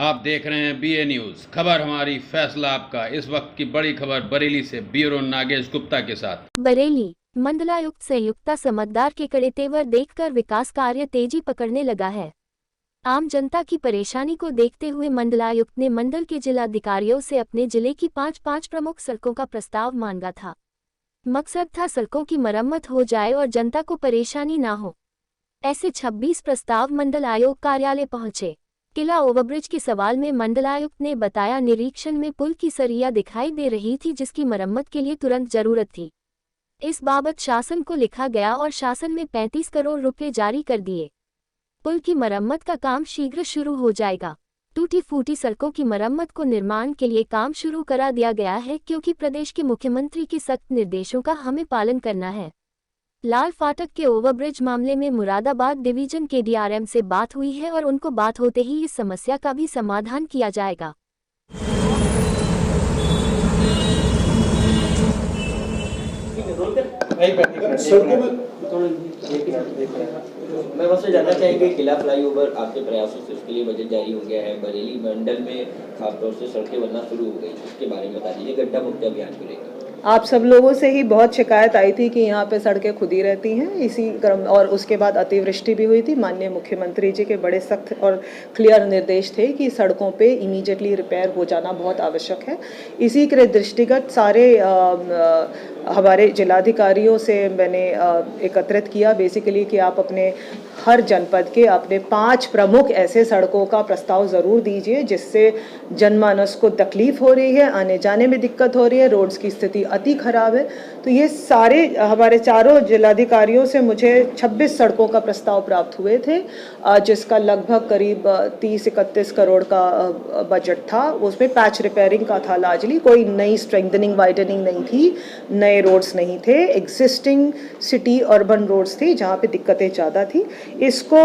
आप देख रहे हैं BA न्यूज, खबर हमारी फैसला आपका। इस वक्त की बड़ी खबर बरेली से ब्यूरो नागेश गुप्ता के साथ। बरेली मंडलायुक्त संयुक्ता समझदार के कड़े तेवर देखकर विकास कार्य तेजी पकड़ने लगा है। आम जनता की परेशानी को देखते हुए मंडलायुक्त ने मंडल के जिलाधिकारियों से अपने जिले की पांच प्रमुख सड़कों का प्रस्ताव मांगा था। मकसद था सड़कों की मरम्मत हो जाए और जनता को परेशानी ना हो। ऐसे 26 प्रस्ताव मंडल आयोग कार्यालय पहुंचे। किला ओवरब्रिज के सवाल में मंडलायुक्त ने बताया, निरीक्षण में पुल की सरिया दिखाई दे रही थी जिसकी मरम्मत के लिए तुरंत जरूरत थी। इस बाबत शासन को लिखा गया और शासन में 35 करोड़ रुपए जारी कर दिए। पुल की मरम्मत का काम शीघ्र शुरू हो जाएगा। टूटी फूटी सड़कों की मरम्मत को निर्माण के लिए काम शुरू करा दिया गया है, क्योंकि प्रदेश के मुख्यमंत्री के सख्त निर्देशों का हमें पालन करना है। लाल फाटक के ओवरब्रिज मामले में मुरादाबाद डिवीजन के DRM से बात हुई है और उनको बात होते ही इस समस्या का भी समाधान किया जाएगा। मैं बस जानना चाहेंगे, किला फ्लाईओवर आपके प्रयासों से उसके लिए बजट जारी हो गया है, बरेली मंडल में खासतौर से सड़कें बनना शुरू हो गई, उसके बारे में बता दीजिए। गड्ढा मुक्ति अभियान को लेकर आप सब लोगों से ही बहुत शिकायत आई थी कि यहाँ पे सड़कें खुदी रहती हैं, इसी क्रम और उसके बाद अतिवृष्टि भी हुई थी। माननीय मुख्यमंत्री जी के बड़े सख्त और क्लियर निर्देश थे कि सड़कों पे इमीडिएटली रिपेयर हो जाना बहुत आवश्यक है। इसी के दृष्टिगत सारे हमारे जिलाधिकारियों से मैंने एकत्रित किया बेसिकली कि आप अपने हर जनपद के अपने 5 प्रमुख ऐसे सड़कों का प्रस्ताव ज़रूर दीजिए जिससे जनमानस को तकलीफ हो रही है, आने जाने में दिक्कत हो रही है, रोड्स की स्थिति अति खराब है। तो ये सारे हमारे चारों जिलाधिकारियों से मुझे 26 सड़कों का प्रस्ताव प्राप्त हुए थे, जिसका लगभग करीब 30-31 करोड़ का बजट था। उसमें पैच रिपेयरिंग का था लार्जली, कोई नई स्ट्रेंथनिंग वाइडनिंग नहीं थी, नए रोड्स नहीं थे, एग्जिस्टिंग सिटी अर्बन रोड्स थी जहाँ पे दिक्कतें ज़्यादा थी। इसको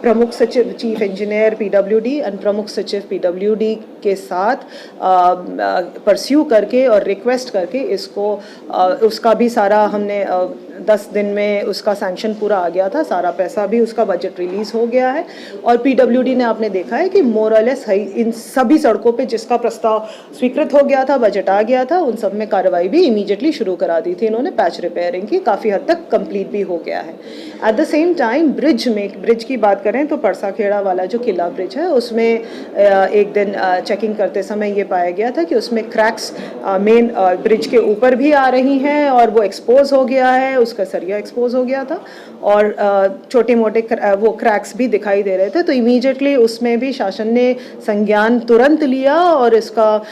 प्रमुख सचिव चीफ इंजीनियर PWD एंड प्रमुख सचिव PWD के साथ परस्यू करके और रिक्वेस्ट करके इसको उसका भी सारा हमने 10 दिन में उसका सैंक्शन पूरा आ गया था, सारा पैसा भी उसका बजट रिलीज हो गया है। और PWD ने आपने देखा है कि मोर और लेस इन सभी सड़कों पे जिसका प्रस्ताव स्वीकृत हो गया था, बजट आ गया था, उन सब में कार्रवाई भी इमीडिएटली शुरू करा दी थी इन्होंने। पैच रिपेयरिंग की काफ़ी हद तक कंप्लीट भी हो गया है। At the same time bridge की बात करें तो परसाखेड़ा वाला जो किला ब्रिज है उसमें एक दिन चेकिंग करते समय ये पाया गया था कि उसमें क्रैक्स मेन ब्रिज के ऊपर भी आ रही हैं और वो एक्सपोज हो गया है, उसका सरिया एक्सपोज हो गया था और छोटे मोटे वो क्रैक्स भी दिखाई दे रहे थे। तो इमीडिएटली उसमें भी शासन ने संज्ञान तुरंत लिया और इसका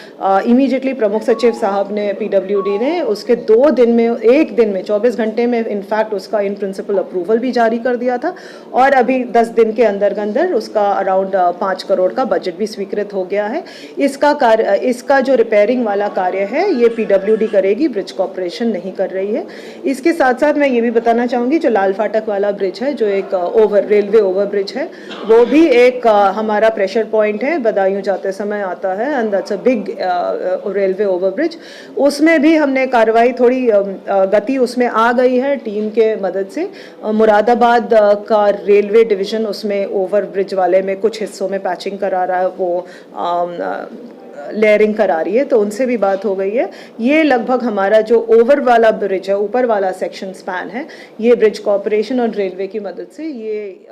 इमीडिएटली प्रमुख सचिव साहब ने PWD ने उसके 2 दिन में 1 दिन में 24 घंटे में इनफैक्ट उसका इन प्रिंसिपल अप्रूवल भी जारी कर दिया था और अभी 10 दिन के अंदर उसका अराउंड 5 करोड़ का बजट भी स्वीकृत हो गया है। इसका जो रिपेयरिंग वाला कार्य है ये PWD करेगी, ब्रिज कॉर्पोरेशन नहीं कर रही है। इसके साथ साथ मैं ये भी बताना चाहूँगी, जो लाल फाटक वाला ब्रिज है जो एक रेलवे ओवर ब्रिज है, वो भी एक हमारा प्रेशर पॉइंट है, बदायूं जाते समय आता है and that's a big railway over bridge. उसमें भी हमने कार्रवाई थोड़ी गति उसमें आ गई है टीम के मदद से। मुरादाबाद का रेलवे डिवीजन उसमें ओवर ब्रिज वाले में कुछ हिस्सों में पैचिंग करा रहा है, वो लेयरिंग करा रही है, तो उनसे भी बात हो गई है। ये लगभग हमारा जो ओवर वाला ब्रिज है, ऊपर वाला सेक्शन स्पैन है, ये ब्रिज कॉर्पोरेशन और रेलवे की मदद से ये